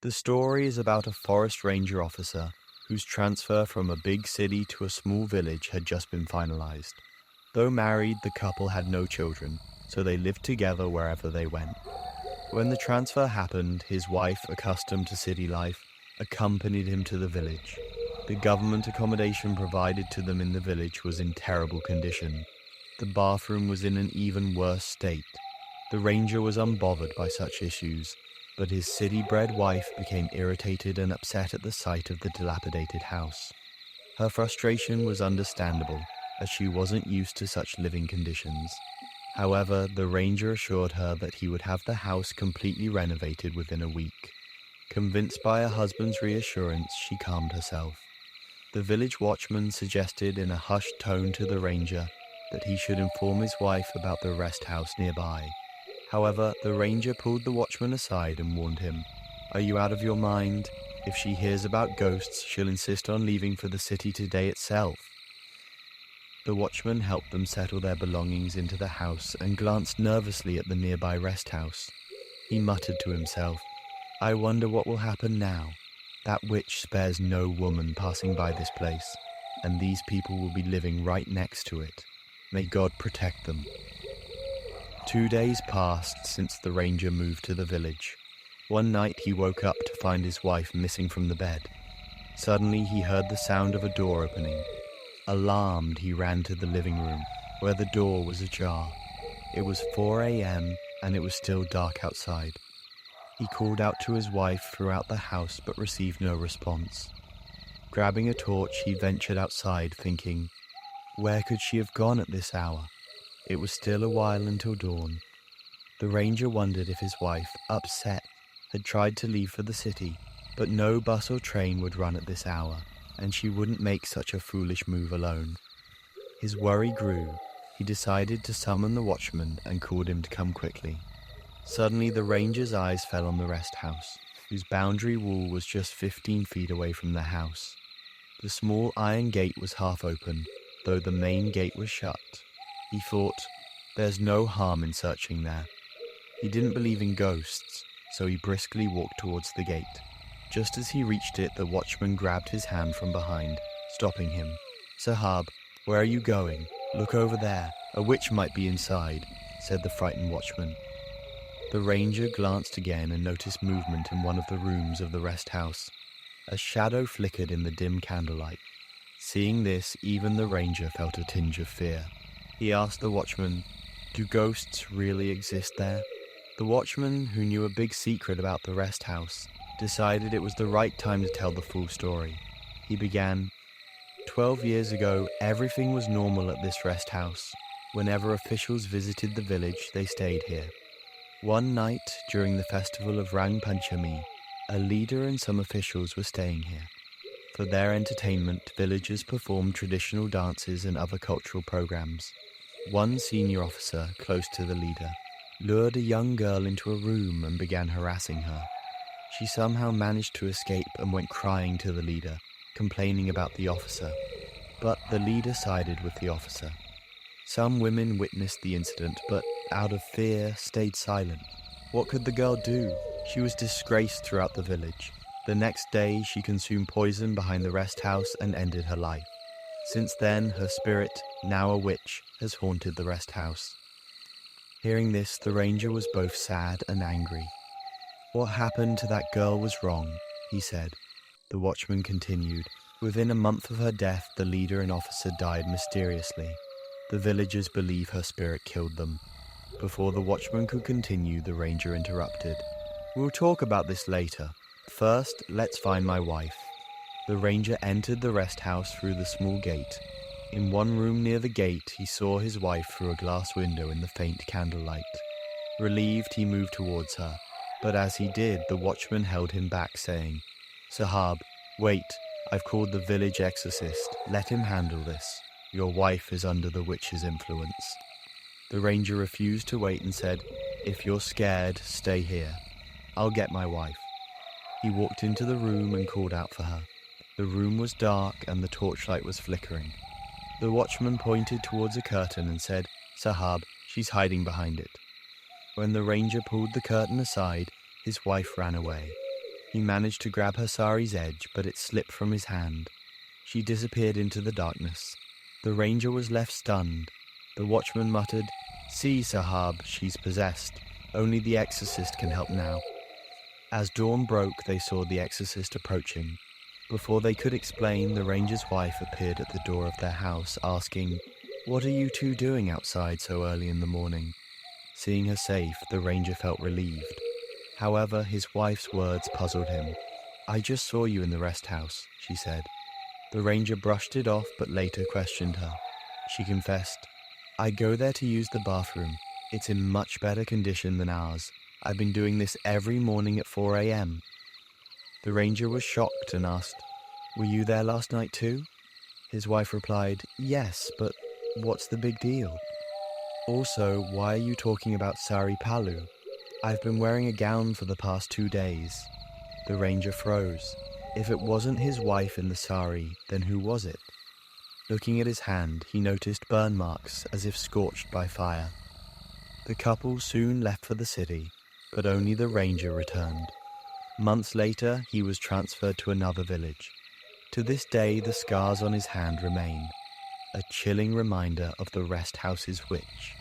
The story is about a forest ranger officer whose transfer from a big city to a small village had just been finalized. Though married, the couple had no children, so they lived together wherever they went. When the transfer happened, his wife, accustomed to city life, accompanied him to the village. The government accommodation provided to them in the village was in terrible condition. The bathroom was in an even worse state. The ranger was unbothered by such issues, but his city-bred wife became irritated and upset at the sight of the dilapidated house. Her frustration was understandable, as she wasn't used to such living conditions. However, the ranger assured her that he would have the house completely renovated within a week. Convinced by her husband's reassurance, she calmed herself. The village watchman suggested in a hushed tone to the ranger that he should inform his wife about the rest house nearby. However, the ranger pulled the watchman aside and warned him, "Are you out of your mind? If she hears about ghosts, she'll insist on leaving for the city today itself." The watchman helped them settle their belongings into the house and glanced nervously at the nearby rest house. He muttered to himself, "I wonder what will happen now. That witch spares no woman passing by this place, and these people will be living right next to it. May God protect them." 2 days passed since the ranger moved to the village. One night he woke up to find his wife missing from the bed. Suddenly he heard the sound of a door opening. Alarmed, he ran to the living room, where the door was ajar. It was 4 a.m. and it was still dark outside. He called out to his wife throughout the house but received no response. Grabbing a torch, he ventured outside, thinking, where could she have gone at this hour? It was still a while until dawn. The ranger wondered if his wife, upset, had tried to leave for the city, but no bus or train would run at this hour, and she wouldn't make such a foolish move alone. His worry grew. He decided to summon the watchman and called him to come quickly. Suddenly the ranger's eyes fell on the rest house, whose boundary wall was just 15 feet away from the house. The small iron gate was half open, though the main gate was shut. He thought, there's no harm in searching there. He didn't believe in ghosts, so he briskly walked towards the gate. Just as he reached it, the watchman grabbed his hand from behind, stopping him. "Sahab, where are you going? Look over there. A witch might be inside," said the frightened watchman. The ranger glanced again and noticed movement in one of the rooms of the rest house. A shadow flickered in the dim candlelight. Seeing this, even the ranger felt a tinge of fear. He asked the watchman, "Do ghosts really exist there?" The watchman, who knew a big secret about the rest house, decided it was the right time to tell the full story. He began, 12 years ago, everything was normal at this rest house. Whenever officials visited the village, they stayed here. One night, during the festival of Rang Panchami, a leader and some officials were staying here. For their entertainment, villagers performed traditional dances and other cultural programs. One senior officer, close to the leader, lured a young girl into a room and began harassing her. She somehow managed to escape and went crying to the leader, complaining about the officer. But the leader sided with the officer. Some women witnessed the incident, but out of fear, stayed silent. What could the girl do? She was disgraced throughout the village. The next day, she consumed poison behind the rest house and ended her life. Since then, her spirit, now a witch, has haunted the rest house. Hearing this, the ranger was both sad and angry. "What happened to that girl was wrong," he said. The watchman continued. "Within a month of her death, the leader and officer died mysteriously. The villagers believe her spirit killed them." Before the watchman could continue, the ranger interrupted. "We'll talk about this later. First, let's find my wife." The ranger entered the rest house through the small gate. In one room near the gate, he saw his wife through a glass window in the faint candlelight. Relieved, he moved towards her, but as he did, the watchman held him back, saying, "Sahab, wait, I've called the village exorcist. Let him handle this. Your wife is under the witch's influence." The ranger refused to wait and said, "If you're scared, stay here. I'll get my wife." He walked into the room and called out for her. The room was dark and the torchlight was flickering. The watchman pointed towards a curtain and said, "Sahab, she's hiding behind it." When the ranger pulled the curtain aside, his wife ran away. He managed to grab her sari's edge, but it slipped from his hand. She disappeared into the darkness. The ranger was left stunned. The watchman muttered, "See, Sahab, she's possessed. Only the exorcist can help now." As dawn broke, they saw the exorcist approaching. Before they could explain, the ranger's wife appeared at the door of their house, asking, "What are you two doing outside so early in the morning?" Seeing her safe, the ranger felt relieved. However, his wife's words puzzled him. "I just saw you in the rest house," she said. The ranger brushed it off, but later questioned her. She confessed, "I go there to use the bathroom. It's in much better condition than ours. I've been doing this every morning at 4 a.m. The ranger was shocked and asked, "Were you there last night too?" His wife replied, "Yes, but what's the big deal? Also, why are you talking about Sari Palu? I've been wearing a gown for the past 2 days. The ranger froze. If it wasn't his wife in the sari, then who was it? Looking at his hand, he noticed burn marks as if scorched by fire. The couple soon left for the city, but only the ranger returned. Months later, he was transferred to another village. To this day, the scars on his hand remain, a chilling reminder of the rest house's witch.